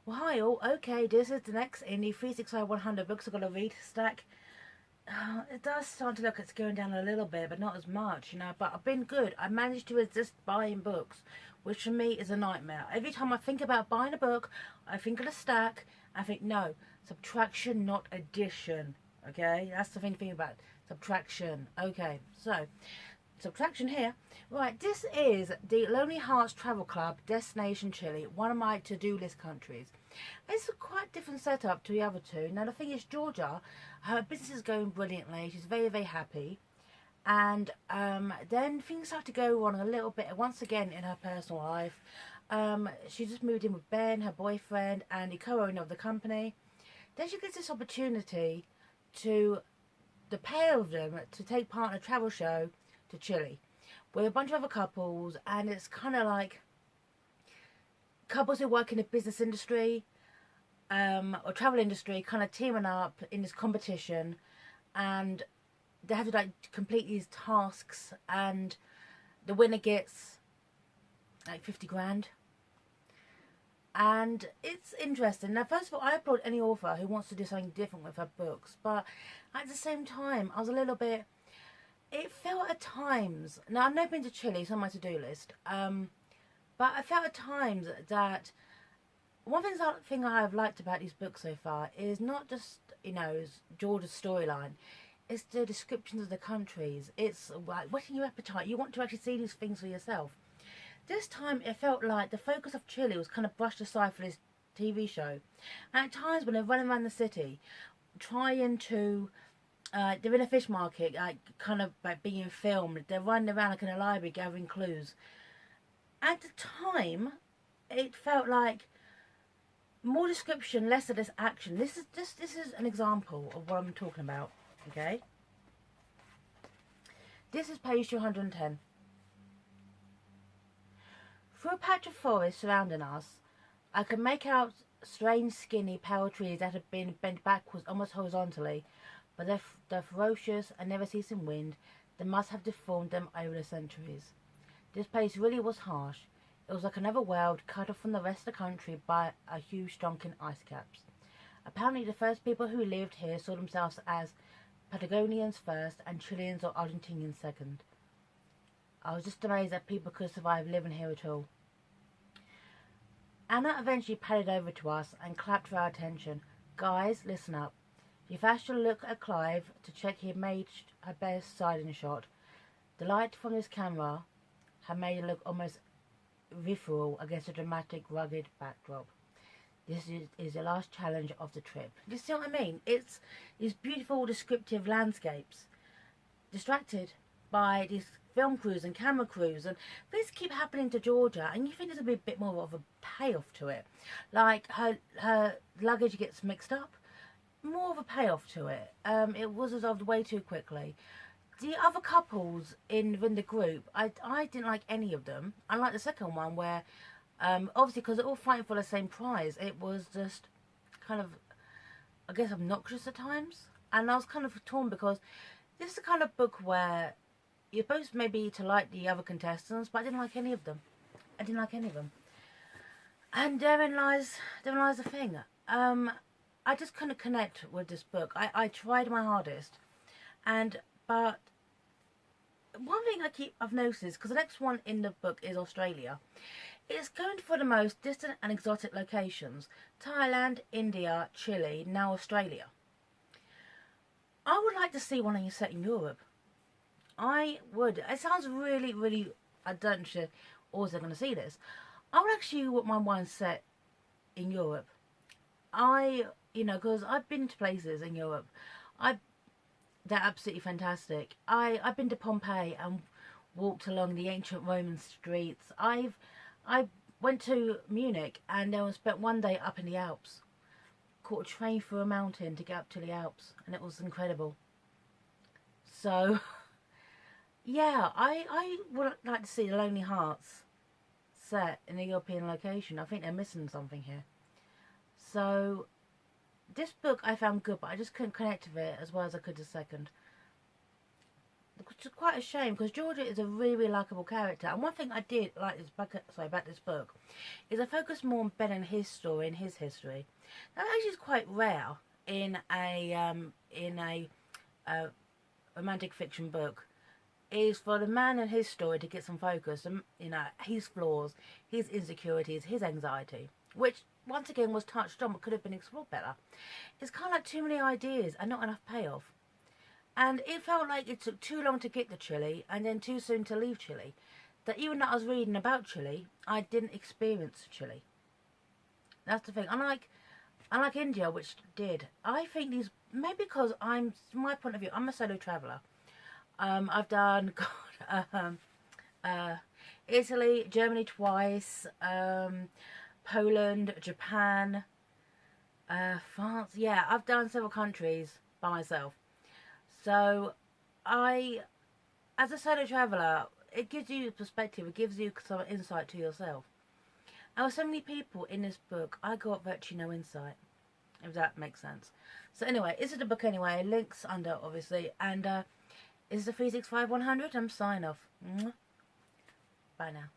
Well, hi all. Okay, this is the next in the 365 100 books I've got to read stack. It does start to look it's going down a little bit, but not as much, But I've been good. I managed to resist buying books, which for me is a nightmare. Every time I think about buying a book, I think of a stack. I think, no, subtraction, not addition. Okay, that's the thing to think about. Subtraction. Okay, so subtraction here. Right, this is the Lonely Hearts Travel Club, Destination Chile, one of my to-do list countries. It's a quite different setup to the other two. Now the thing is, Georgia, her business is going brilliantly. She's very, very happy. And then things start to go wrong a little bit once again in her personal life. She just moved in with Ben, her boyfriend, and the co-owner of the company. Then she gets this opportunity to the pair of them to take part in a travel show to Chile with a bunch of other couples, and it's kind of like couples who work in the business industry or travel industry kind of teaming up in this competition, and they have to like complete these tasks, and the winner gets like 50 grand. And it's interesting. Now, first of all, I applaud any author who wants to do something different with her books, but at the same time, I was a little bit, it felt at times, now I've never been to Chile, it's on my to-do list, but I felt at times that one thing I've liked about these books so far is not just, is George's storyline, it's the descriptions of the countries. It's like whetting your appetite, you want to actually see these things for yourself. This time it felt like the focus of Chile was kind of brushed aside for this TV show. And at times when they're running around the city, trying to they're in a fish market, like kind of like being filmed. They're running around like in a library gathering clues. At the time, it felt like more description, less of this action. This is an example of what I'm talking about. Okay, this is page 210. Through a patch of forest surrounding us, I could make out strange, skinny, pale trees that had been bent backwards almost horizontally. But the ferocious and never-ceasing wind that must have deformed them over the centuries. This place really was harsh. It was like another world cut off from the rest of the country by a huge drunken ice caps. Apparently the first people who lived here saw themselves as Patagonians first and Chileans or Argentinians second. I was just amazed that people could survive living here at all. Anna eventually padded over to us and clapped for our attention. Guys, listen up. She flashed a look at Clive to check he had made her best siding shot. The light from his camera had made it look almost visceral against a dramatic, rugged backdrop. This is the last challenge of the trip. You see what I mean? It's these beautiful descriptive landscapes, distracted by these film crews and camera crews, and things keep happening to Georgia, and you think there's a bit more of a payoff to it. Like her luggage gets mixed up, more of a payoff to it. It was resolved way too quickly. The other couples within the group, I didn't like any of them. Unlike the second one where, obviously because they're all fighting for the same prize, it was just kind of, I guess, obnoxious at times. And I was kind of torn because this is the kind of book where you're supposed maybe to like the other contestants, but I didn't like any of them. I didn't like any of them. And therein lies the thing. I just couldn't connect with this book. I tried my hardest, but one thing I've noticed, because the next one in the book is Australia, it's going for the most distant and exotic locations: Thailand, India, Chile, now Australia. I would like to see one set in Europe. I would. It sounds really, really. I don't know if you're also going to see this. I would actually want my one set in Europe. Because I've been to places in Europe, they're absolutely fantastic. I've been to Pompeii and walked along the ancient Roman streets. I went to Munich and then spent one day up in the Alps. Caught a train through a mountain to get up to the Alps, and it was incredible. So, yeah, I would like to see the Lonely Hearts set in a European location. I think they're missing something here. So, this book I found good, but I just couldn't connect with it as well as I could the second. which is quite a shame because Georgia is a really, really likable character. And one thing I did like this book, about this book, is I focused more on Ben and his story and his history. That actually is quite rare in a romantic fiction book. Is for the man and his story to get some focus, and his flaws, his insecurities, his anxiety, which once again was touched on but could have been explored better. It's kind of like too many ideas and not enough payoff. And it felt like it took too long to get to Chile and then too soon to leave Chile. That even though I was reading about Chile, I didn't experience Chile. That's the thing. Unlike India, which did. I think these, maybe because from my point of view, I'm a solo traveller. I've done Italy, Germany twice, Poland, Japan, France. Yeah, I've done several countries by myself. So as a solo traveller, it gives you perspective. It gives you some insight to yourself. And with so many people in this book, I got virtually no insight, if that makes sense. So anyway, this is the book anyway. Links under, obviously. And this is the 365-100. I'm signing off. Bye now.